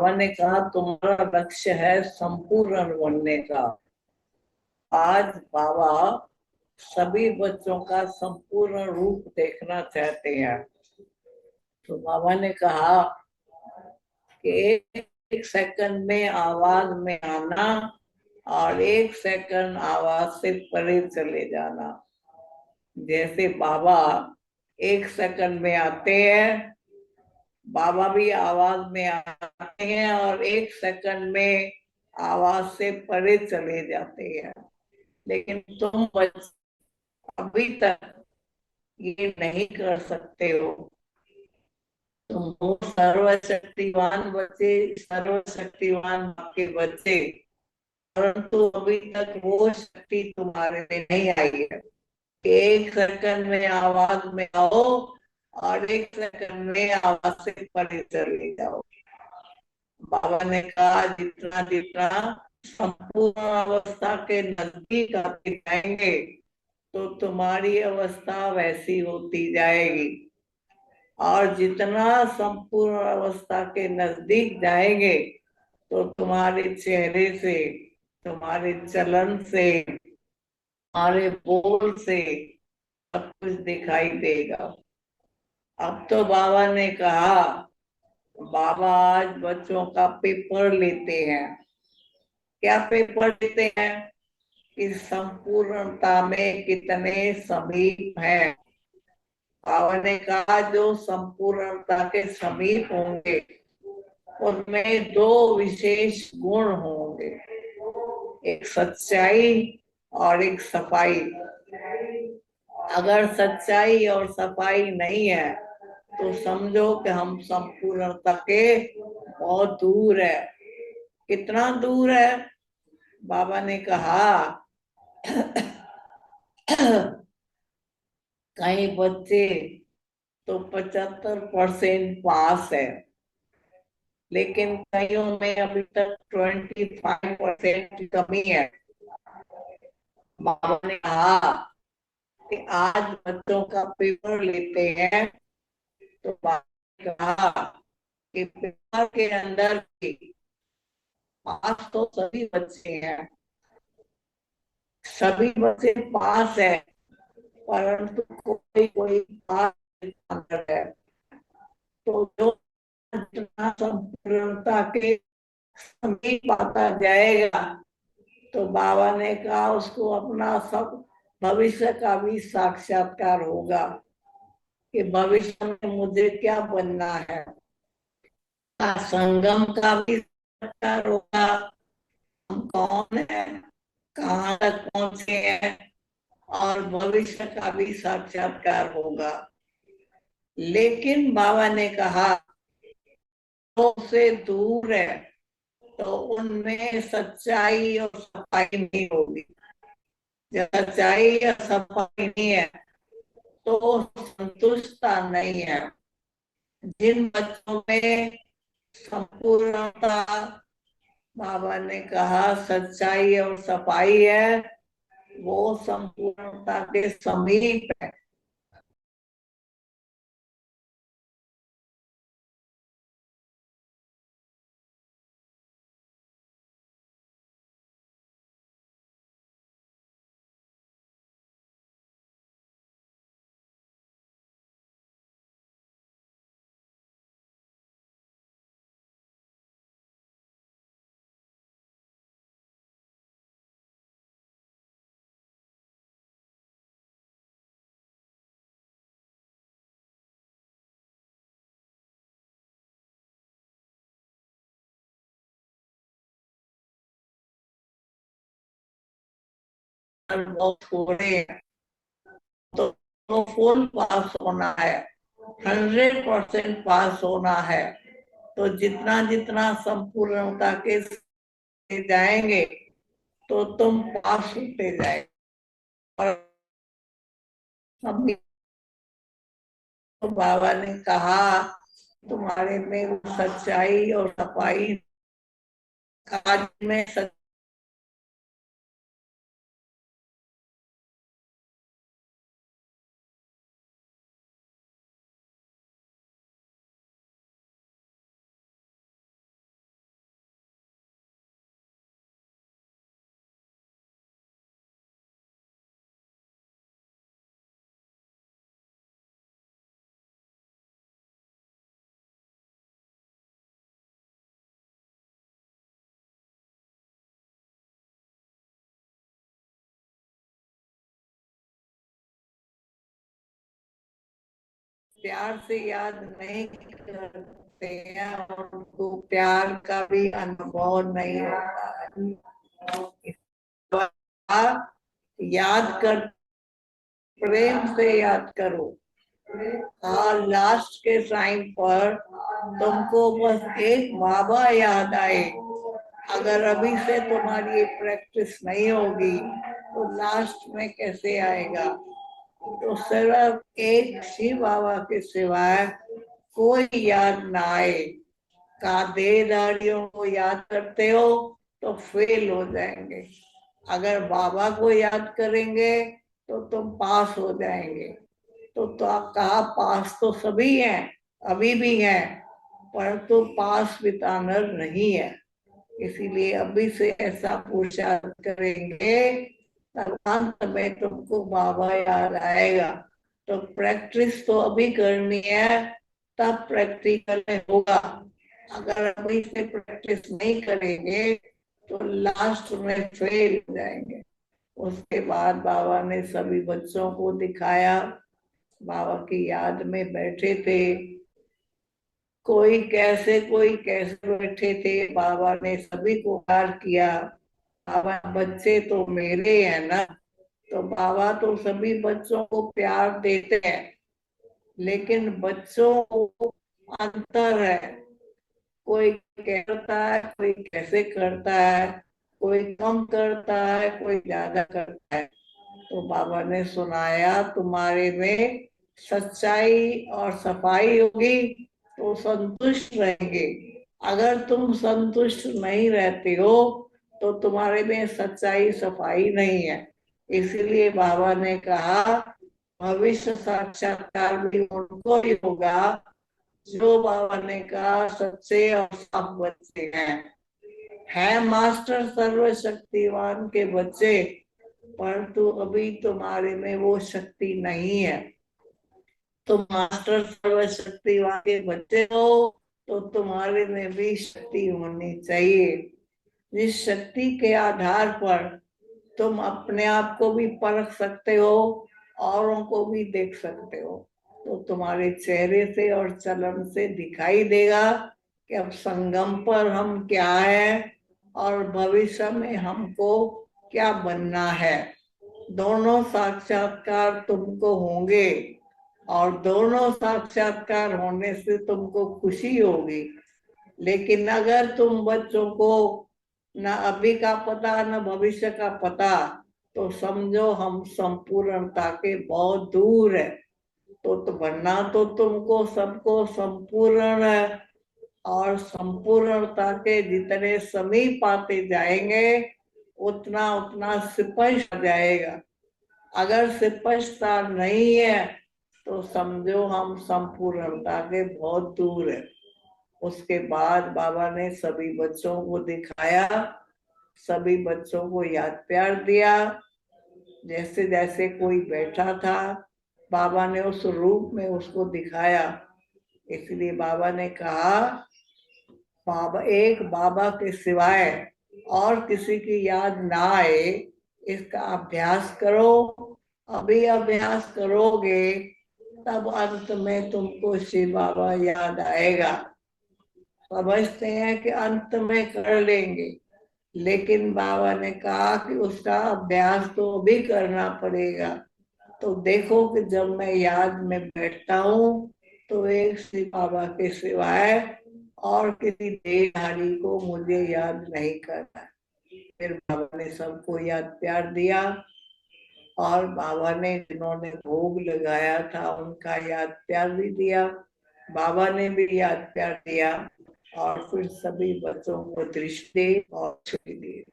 बाबा ने कहा तुम्हारा लक्ष्य है संपूर्ण बनने का। आज बाबा सभी बच्चों का संपूर्ण रूप देखना चाहते हैं। तो बाबा ने कहा कि एक सेकंड में आवाज में आना और एक सेकंड आवाज से परे चले जाना। जैसे बाबा एक सेकंड में आते हैं, बाबा भी आवाज में आते हैं और एक सेकंड में आवाज से परे चले जाते हैं। लेकिन तुम अभी तक ये नहीं कर सकते हो। तुम हो सर्वशक्तिवान बच्चे, सर्वशक्तिवान आपके बच्चे, परंतु अभी तक वो शक्ति तुम्हारे में नहीं आई है। एक सेकंड में आवाज में आओ और एक सेकंड में आवाज से परे चले जाओ। बाबा ने कहा जितना जितना संपूर्ण अवस्था के नजदीक आते जाएंगे तो तुम्हारी अवस्था वैसी होती जाएगी, और जितना संपूर्ण अवस्था के नजदीक जाएंगे तो तुम्हारे चेहरे से, तुम्हारे चलन से, तुम्हारे बोल से सब कुछ दिखाई देगा। अब तो बाबा ने कहा, बाबा आज बच्चों का पेपर लेते हैं। क्या पेपर लेते हैं कि संपूर्णता में कितने समीप हैं। बाबा ने कहा जो संपूर्णता के समीप होंगे उनमें दो विशेष गुण होंगे, एक सच्चाई और एक सफाई। अगर सच्चाई और सफाई नहीं है तो समझो कि हम संपूर्णता के बहुत दूर है। कितना दूर है? बाबा ने कहा कई बच्चे तो 75% पास है, लेकिन कईयों में अभी तक 25% की कमी है। बाबा ने कहा कि आज बच्चों का पेपर लेते हैं। तो बाबा ने कहा कि पेपर के अंदर भी पास तो सभी बच्चे हैं, सभी बच्चे पास है, परंतु कोई कोई पास अंदर है। तो जो जितना संपूर्णता के समीप आता जाएगा तो बाबा ने कहा उसको अपना सब भविष्य का भी साक्षात्कार होगा कि भविष्य में मुझे क्या बनना है। संगम का भी साक्षात्कार होगा, हम कौन है, कहाँ तक पहुंचे हैं, और भविष्य का भी साक्षात्कार होगा। लेकिन बाबा ने कहा तो से दूर है तो उनमें सच्चाई और सफाई नहीं होगी। जब सच्चाई या सफाई नहीं है तो संतुष्टता नहीं है। जिन बच्चों में संपूर्णता, बाबा ने कहा सच्चाई और सफाई है, वो संपूर्णता के समीप है। बहुत थोड़े हैं, तो फुल पास होना है, 100% पास होना है। तो जितना जितना संपूर्णता के जाएंगे तो तुम पास होते जाएंगे। और अभी तो बाबा ने कहा तुम्हारे में वो सच्चाई और सफाई, काज में प्यार से याद नहीं करते हैं, उनको प्यार का भी अनुभव नहीं होता है। याद कर, प्रेम से याद करो। हाँ, लास्ट के टाइम पर तुमको बस एक बाबा याद आए। अगर अभी से तुम्हारी ये प्रैक्टिस नहीं होगी तो लास्ट में कैसे आएगा। तो सिर्फ एक शिव बाबा के सिवाय कोई याद ना आए। का देहधारियों को याद करते हो तो फेल हो जाएंगे, अगर बाबा को याद करेंगे तो तुम पास हो जाएंगे। तो आप कहा पास तो सभी हैं, अभी भी हैं, परंतु पास वितानर नहीं है। इसीलिए अभी से ऐसा पुरुषार्थ करेंगे तब अंत में तुमको बाबा याद आएगा। तो प्रैक्टिस तो अभी करनी है, तब प्रैक्टिकल होगा। अगर अभी से प्रैक्टिस नहीं करेंगे तो लास्ट में फेल हो जाएंगे। उसके बाद बाबा ने सभी बच्चों को दिखाया, बाबा की याद में बैठे थे, कोई कैसे बैठे थे। बाबा ने सभी को प्यार किया। बाबा बच्चे तो मेरे हैं ना, तो बाबा तो सभी बच्चों को प्यार देते हैं, लेकिन बच्चों को अंतर है। कोई करता है, कोई कैसे करता है, कोई कम करता है, कोई ज्यादा करता है। तो बाबा ने सुनाया, तुम्हारे में सच्चाई और सफाई होगी तो संतुष्ट रहेंगे। अगर तुम संतुष्ट नहीं रहते हो तो तुम्हारे में सच्चाई सफाई नहीं है। इसलिए बाबा ने कहा भविष्य साक्षात्कार भी उनको ही होगा जो बाबा ने कहा सच्चे और साफ बच्चे हैं। है मास्टर सर्वशक्तिवान के बच्चे, परंतु अभी तुम्हारे में वो शक्ति नहीं है। तो मास्टर सर्वशक्तिवान के बच्चे हो तो तुम्हारे में भी शक्ति होनी चाहिए। जिस शक्ति के आधार पर तुम अपने आप को भी परख सकते हो, औरों को भी देख सकते हो। तो तुम्हारे चेहरे से और चलन से दिखाई देगा कि अब संगम पर हम क्या है और भविष्य में हमको क्या बनना है। दोनों साक्षात्कार तुमको होंगे और दोनों साक्षात्कार होने से तुमको खुशी होगी। लेकिन अगर तुम बच्चों को न अभी का पता न भविष्य का पता, तो समझो हम संपूर्णता के बहुत दूर है। तो बनना तो तुमको सबको संपूर्ण है, और संपूर्णता के जितने समीप आते जाएंगे उतना उतना स्पष्ट जाएगा। अगर स्पष्टता नहीं है तो समझो हम संपूर्णता के बहुत दूर है। उसके बाद बाबा ने सभी बच्चों को दिखाया, सभी बच्चों को याद प्यार दिया। जैसे जैसे कोई बैठा था बाबा ने उस रूप में उसको दिखाया। इसलिए बाबा ने कहा बाबा एक बाबा के सिवाय और किसी की याद ना आए, इसका अभ्यास करो। अभी अभ्यास करोगे तब अंत में तुमको शिव बाबा याद आएगा। समझते हैं कि अंत में कर लेंगे, लेकिन बाबा ने कहा कि उसका अभ्यास तो अभी करना पड़ेगा। तो देखो कि जब मैं याद में बैठता हूँ तो एक शिव बाबा के सिवाय और किसी देहधारी को मुझे याद नहीं करना। फिर बाबा ने सबको याद प्यार दिया, और बाबा ने जिन्होंने भोग लगाया था उनका याद प्यार भी दिया। बाबा ने भी याद प्यार दिया, और फिर सभी बच्चों को दृष्टि और छुट्टी दी।